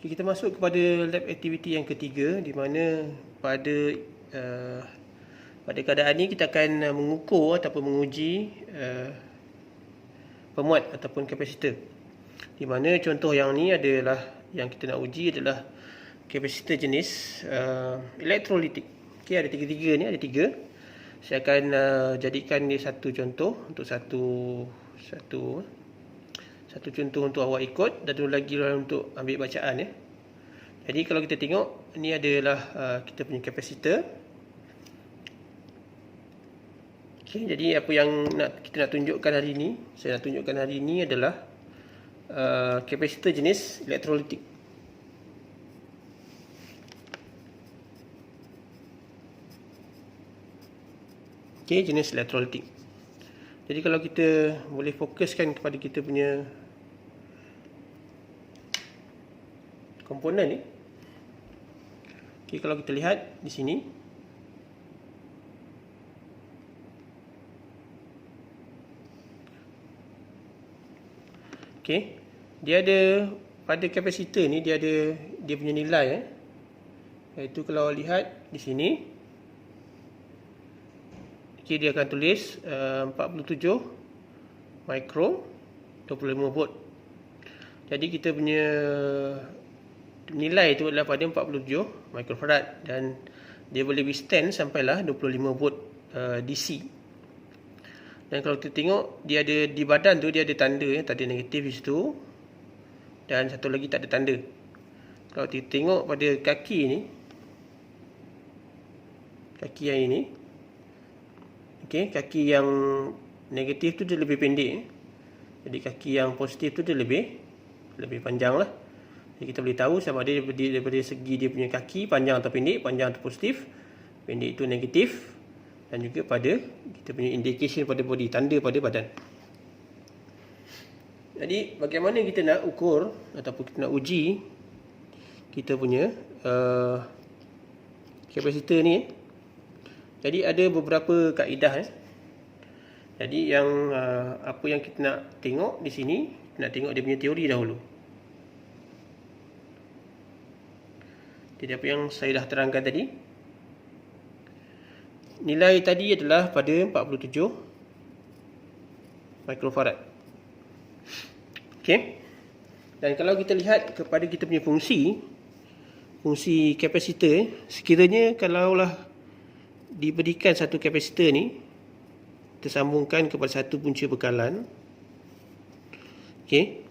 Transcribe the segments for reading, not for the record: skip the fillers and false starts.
Okay, kita masuk kepada lab activity yang ketiga, di mana pada keadaan ini kita akan mengukur ataupun menguji pemuat ataupun kapasitor. Di mana contoh yang ni adalah yang kita nak uji adalah kapasitor jenis elektrolitik. Okay, ada tiga-tiga ni, ada tiga. Saya akan jadikan dia satu contoh untuk satu contoh untuk awak ikut, dan satu lagi untuk ambil bacaan ya. Jadi kalau kita tengok, ni adalah kita punya kapasitor. Okay, jadi apa yang kita nak tunjukkan hari ini, saya nak tunjukkan hari ini adalah kapasitor jenis elektrolitik. Okay, jenis elektrolitik. Jadi kalau kita boleh fokuskan kepada kita punya komponen ni. Okay, kalau kita lihat di sini, okay, dia ada pada kapasitor ni dia ada dia punya nilai iaitu kalau lihat di sini, okay, dia akan tulis 47 mikro 25 volt. Jadi kita punya nilai itu adalah pada 47 mikrofarad dan dia boleh withstand sampailah 25 volt DC. Dan kalau kita tengok, dia ada di badan tu dia ada tanda tanda negatif di situ dan satu lagi tak ada tanda. Kalau kita tengok pada kaki ni, kaki yang ini, okey, kaki yang negatif tu dia lebih pendek. Jadi kaki yang positif tu dia lebih panjang lah. Jadi kita boleh tahu sama ada daripada segi dia punya kaki panjang atau pendek. Panjang atau positif, pendek itu negatif, dan juga pada kita punya indication pada body, tanda pada badan. Jadi bagaimana kita nak ukur ataupun kita nak uji kita punya kapasitor ni? Jadi ada beberapa kaedah. Jadi yang apa yang kita nak tengok di sini, nak tengok dia punya teori dahulu. Jadi apa yang saya dah terangkan tadi, nilai tadi adalah pada 47 mikrofarad. Okey. Dan kalau kita lihat kepada kita punya fungsi kapasitor, sekiranya kalaulah diberikan satu kapasitor ni, kita sambungkan kepada satu punca bekalan. Okey.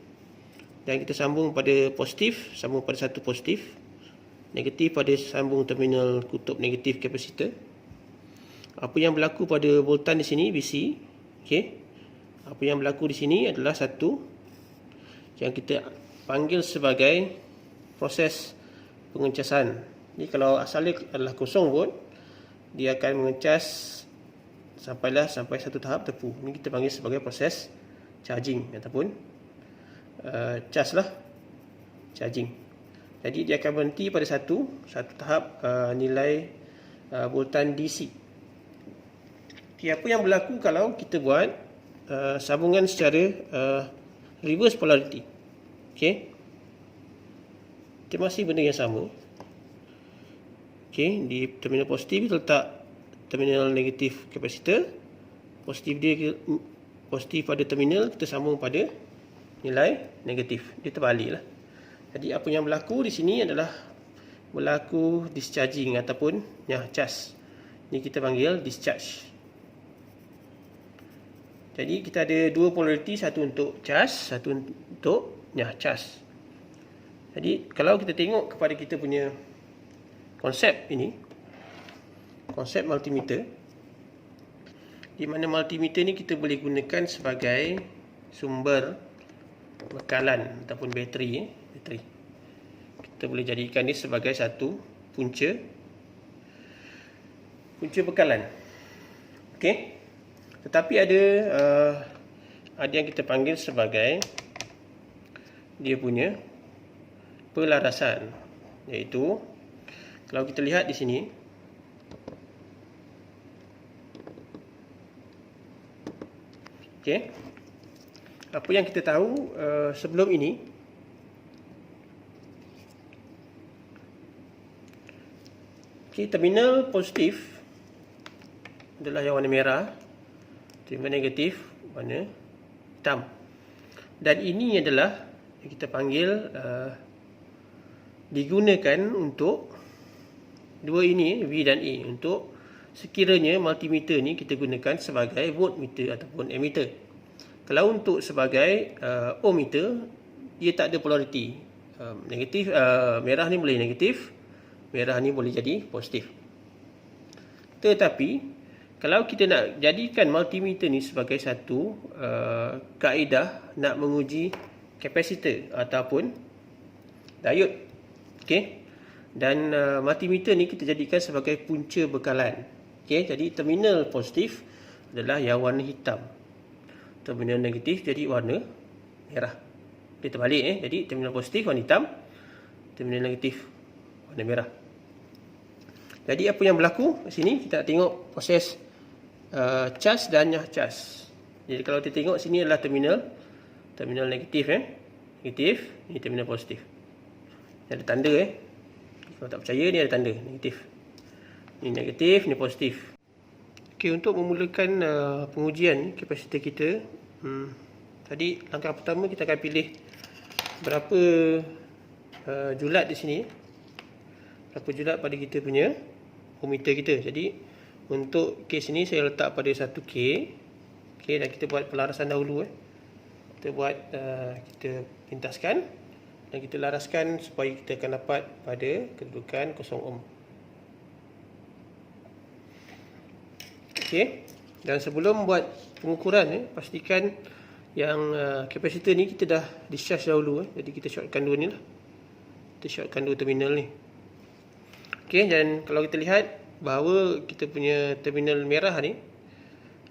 Dan kita sambung pada positif, sambung pada satu positif. Negatif pada sambung terminal kutub negatif kapasitor. Apa yang berlaku pada voltan di sini BC, okey. Apa yang berlaku di sini adalah satu yang kita panggil sebagai proses pengecasan. Jadi kalau asalnya adalah 0 volt, dia akan mengecas sampai satu tahap tepu. Ini kita panggil sebagai proses charging ataupun cas lah, charging. Jadi dia akan berhenti pada satu tahap nilai voltan DC. Okay, apa yang berlaku kalau kita buat sambungan secara reverse polarity? Okay, dia masih benda yang sama. Okay, di terminal positif letak terminal negatif kapasitor. Positif pada terminal kita sambung pada nilai negatif. Dia terbalik lah. Jadi apa yang berlaku di sini adalah berlaku discharging ataupun cas. Ini kita panggil discharge. Jadi kita ada dua polariti, satu untuk cas, satu untuk cas. Jadi kalau kita tengok kepada kita punya konsep ini, konsep multimeter, di mana multimeter ni kita boleh gunakan sebagai sumber bekalan ataupun bateri. Kita boleh jadikan dia sebagai satu punca bekalan. Okey. Tetapi ada yang kita panggil sebagai dia punya pelarasan, iaitu kalau kita lihat di sini, okey, apa yang kita tahu sebelum ini, Okey, terminal positif adalah yang warna merah, terminal negatif warna hitam. Dan ini adalah yang kita panggil digunakan untuk dua ini, V dan A, untuk sekiranya multimeter ni kita gunakan sebagai voltmeter ataupun ammeter. Kalau untuk sebagai ohmmeter, dia tak ada polariti. Negatif, merah ni boleh negatif, merah ni boleh jadi positif. Tetapi kalau kita nak jadikan multimeter ni sebagai satu kaedah nak menguji kapasitor ataupun diode, okey, dan multimeter ni kita jadikan sebagai punca bekalan. Okey, jadi terminal positif adalah yang warna hitam, terminal negatif jadi warna merah. Dia terbalik. Jadi terminal positif warna hitam, terminal negatif warna merah. Jadi apa yang berlaku di sini, kita nak tengok proses cas dan cas. Jadi kalau kita tengok sini adalah terminal negatif, negatif, ini terminal positif. Ini ada tanda. Kalau tak percaya, ni ada tanda negatif. Ini negatif, ini positif. Okey, untuk memulakan pengujian kapasitor kita, tadi langkah pertama kita akan pilih berapa julat di sini, berapa julat pada kita punya ohmmeter kita. Jadi untuk kes ini saya letak pada 1K. Okey, dan kita buat pelarasan dahulu. Kita buat kita pintaskan dan kita laraskan supaya kita akan dapat pada kedudukan 0 ohm. Okey, dan sebelum buat pengukuran, pastikan yang kapasitor ni kita dah discharge dahulu. Jadi kita shortkan dua ni lah. Kita shortkan dua terminal ni. Okey, dan kalau kita lihat bahawa kita punya terminal merah ni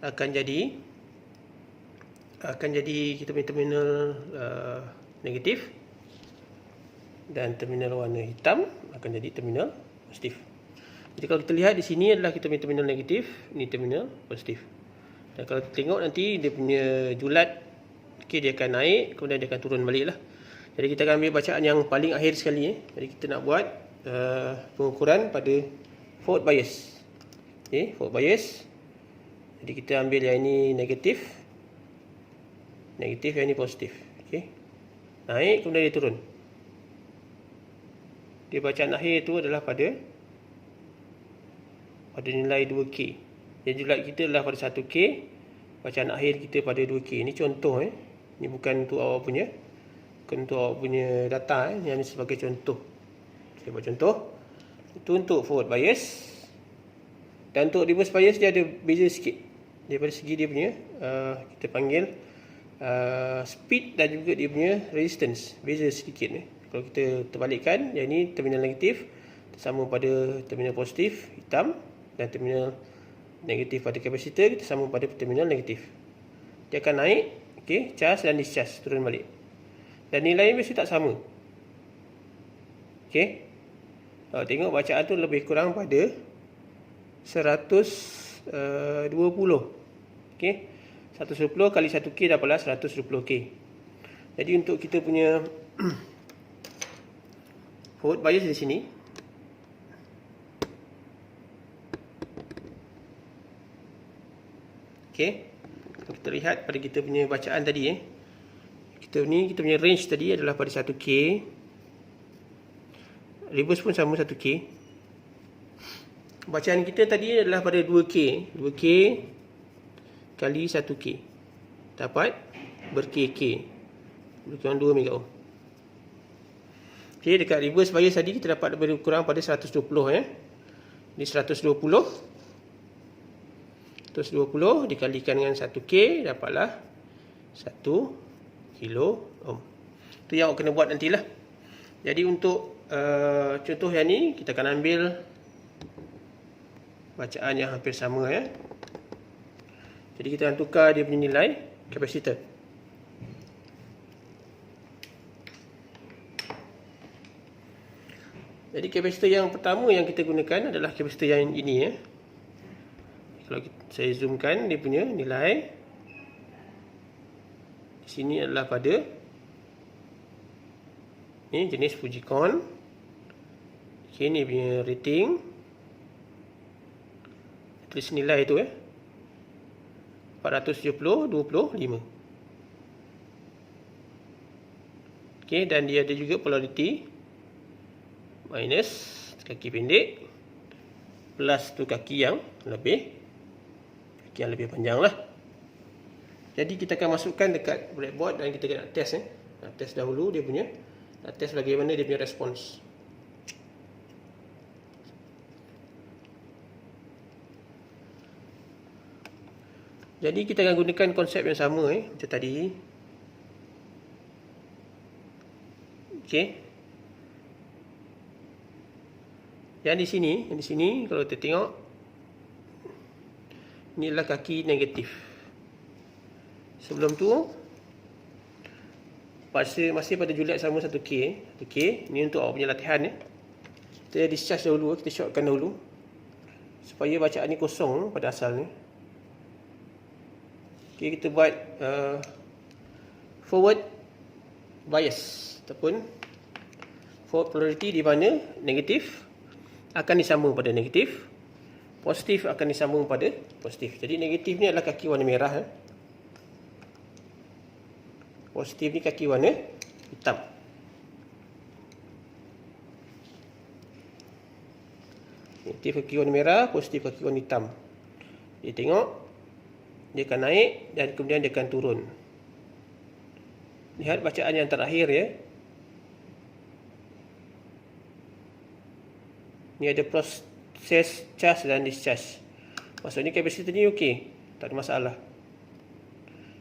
akan jadi kita punya terminal negatif, dan terminal warna hitam akan jadi terminal positif. Jadi kalau kita lihat di sini adalah kita punya terminal negatif, ini terminal positif. Dan kalau kita tengok nanti dia punya julat, okay, dia akan naik, kemudian dia akan turun balik lah. Jadi kita akan ambil bacaan yang paling akhir sekali. Jadi kita nak buat pengukuran pada forward bias. Okay, forward bias. Jadi kita ambil yang ini negatif, yang ini positif. Okay, naik kemudian dia turun. Dia bacaan akhir itu adalah pada nilai 2K. Jadi julat kita adalah pada 1K, bacaan akhir kita pada 2K. Ini contoh. Ini bukan untuk awak punya, data. Yang ini sebagai contoh. Saya buat contoh. Itu untuk forward bias. Dan untuk reverse bias dia ada beza sikit. Daripada segi dia punya kita panggil speed dan juga dia punya resistance. Beza sedikit. Kalau kita terbalikkan, yang ini terminal negatif tersambung pada terminal positif hitam, dan terminal negatif pada kapasitor kita sambung pada terminal negatif. Dia akan naik, okey, charge dan discharge, turun balik. Dan nilai mesti tak sama. Okey. Kalau tengok bacaan tu lebih kurang pada 120. Okey. 120 kali 1K dapatlah 120K. Jadi untuk kita punya forward bias di sini, okey, kita lihat pada kita punya bacaan tadi. Kita punya range tadi adalah pada 1K. Reverse pun sama 1K. Bacaan kita tadi adalah pada 2K. 2K kali 1K. Dapat ber-KK. Lebih kurang 2 mega ohm. Okey, dekat reverse bias tadi kita dapat lebih kurang pada 120. Ini 120 dikalikan dengan 1K, dapatlah 1 kilo ohm. Itu yang awak kena buat nantilah. Jadi untuk contoh yang ni, kita akan ambil bacaan yang hampir sama. Jadi kita akan tukar dia punya nilai kapasitor. Jadi kapasitor yang pertama yang kita gunakan adalah kapasitor yang ini. Kalau saya zoomkan dia punya nilai, di sini adalah pada ini jenis Fujicon. Okay, ini punya rating. tulis nilai tu 470/25. Okey, dan dia ada juga polariti minus kaki pendek plus tu kaki yang lebih panjang lah. Jadi kita akan masukkan dekat blackboard dan kita nak test nak test dahulu dia punya, nak test bagaimana dia punya respons. Jadi kita akan gunakan konsep yang sama macam tadi. Okey. Yang di sini kalau kita tengok, ini adalah kaki negatif. Sebelum tu masih pada juliet sama 1K. Ini untuk awak punya latihan Kita discharge dahulu, kita shortkan dahulu supaya bacaan ni kosong pada asalnya. Okey, kita buat forward bias ataupun forward polarity di mana negatif akan disambung pada negatif, positif akan disambung pada positif. Jadi negatif ni adalah kaki warna merah. Positif ni kaki warna hitam. Negatif kaki warna merah, positif kaki warna hitam. Dia tengok, dia akan naik dan kemudian dia akan turun. Lihat bacaan yang terakhir Ni ada proses charge dan discharge. Maksudnya kapasitor ni okey, tak ada masalah.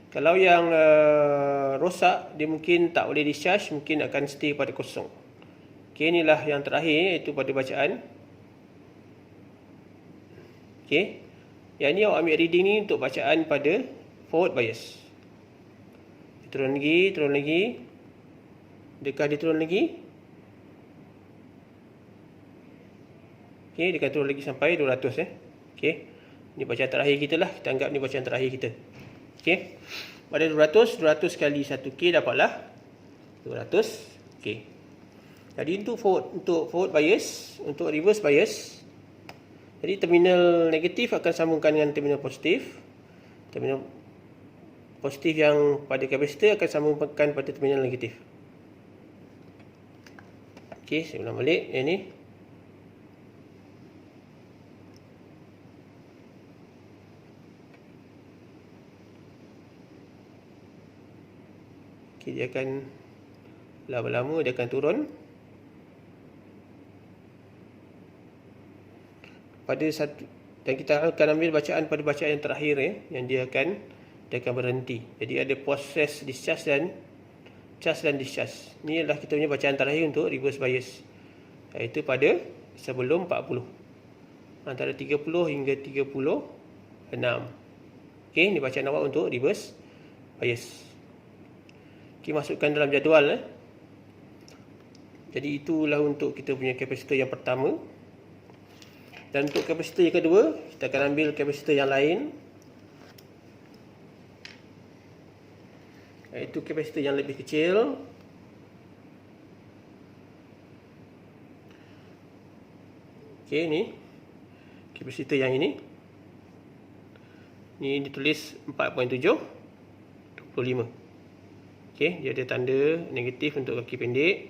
Kalau yang rosak, dia mungkin tak boleh discharge, mungkin akan stay pada kosong. Okey, inilah yang terakhir, iaitu pada bacaan. Okey, yang ni awak ambil reading ni untuk bacaan pada forward bias. Turun lagi. Adakah dia turun lagi? Okey, dia akan turun lagi sampai 200 Okey. Ini bacaan terakhir kita lah. Kita anggap ni bacaan terakhir kita. Okey. Pada 200 kali 1K dapatlah 200 K. Jadi untuk forward bias, untuk reverse bias, jadi terminal negatif akan sambungkan dengan terminal positif. Terminal positif yang pada kapasitor akan sambungkan pada terminal negatif. Okey, saya ulang balik yang ni. Okay, dia akan lama-lama dia akan turun pada satu, dan kita akan ambil bacaan pada bacaan yang terakhir yang dia akan berhenti. Jadi ada proses discharge dan charge dan discharge. Ini adalah kita punya bacaan terakhir untuk reverse bias, iaitu pada sebelum 40, antara 30 hingga 36. Okey, ini bacaan awak untuk reverse bias. Okey, masukkan dalam jadual. Jadi itulah untuk kita punya kapasitor yang pertama. Dan untuk kapasitor yang kedua, kita akan ambil kapasitor yang lain, iaitu kapasitor yang lebih kecil. Okey, ni kapasitor yang ini. Ni ditulis 4.7 25. Okey, dia ada tanda negatif untuk kaki pendek,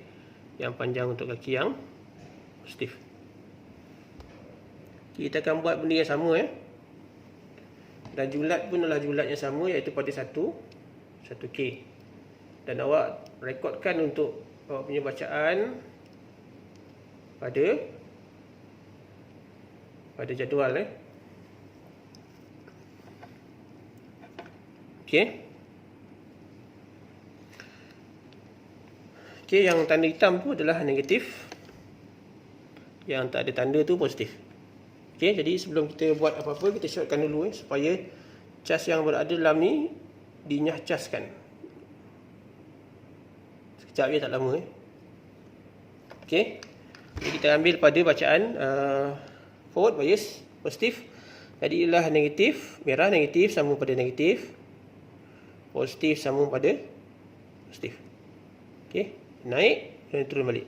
yang panjang untuk kaki yang positif. Kita akan buat benda yang sama dan julat pun adalah julat yang sama, iaitu pada 1K. Dan awak rekodkan untuk awak punya bacaan pada jadual. Okey. Okey, yang tanda hitam tu adalah negatif, yang tak ada tanda tu positif. Okey, jadi sebelum kita buat apa-apa, kita shortkan dulu supaya cas yang berada dalam ni dinyah caskan. Sekejap je, tak lama. Okey, jadi kita ambil pada bacaan forward bias positif. Jadi ialah negatif, merah negatif sambung pada negatif, positif sambung pada positif. Okey, naik dan turun balik.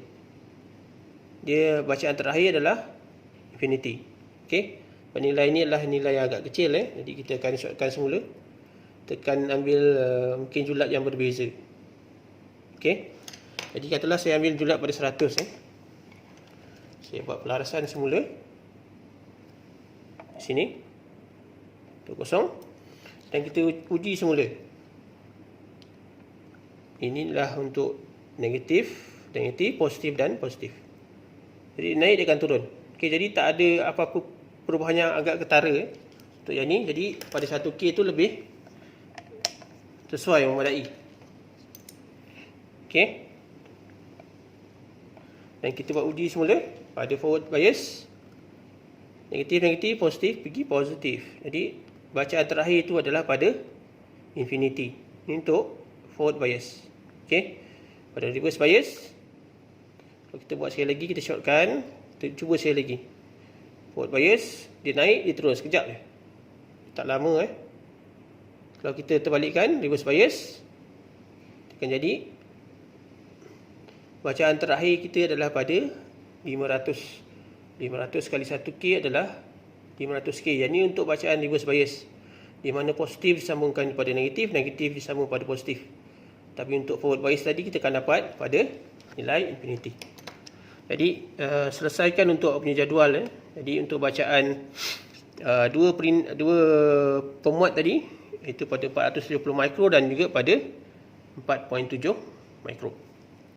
Dia bacaan terakhir adalah infinity. Okey, Nilai ni adalah nilai yang agak kecil. Jadi kita akan shortkan semula. Tekan ambil mungkin julat yang berbeza. Okey. Jadi katalah saya ambil julat pada 100. Saya buat pelarasan semula. Sini. Itu kosong. Dan kita uji semula. Inilah untuk negatif, positif dan positif. Jadi naik dia akan turun. Okey, jadi tak ada apa-apa perubahan yang agak ketara untuk yang ni. Jadi pada 1K tu lebih sesuai, memadai. Okey. Dan kita buat uji semula pada forward bias. Negatif, positif, pergi positif. Jadi bacaan terakhir itu adalah pada infinity. Ini untuk forward bias. Okey. Pada reverse bias, kalau kita buat sekali lagi, kita shortkan. Kita cuba sekali lagi. Forward bias, dia naik, dia turun sekejap je. Tak lama. Kalau kita terbalikkan, reverse bias, akan jadi bacaan terakhir kita adalah pada 500. 500 kali 1K adalah 500K. Yang ni untuk bacaan reverse bias, di mana positif disambungkan pada negatif, negatif disambung pada positif. Tapi untuk forward bias tadi kita akan dapat pada nilai infinity. Jadi selesaikan untuk punya jadual. Jadi untuk bacaan dua pemuat tadi, itu pada 470 mikro dan juga pada 4.7 mikro.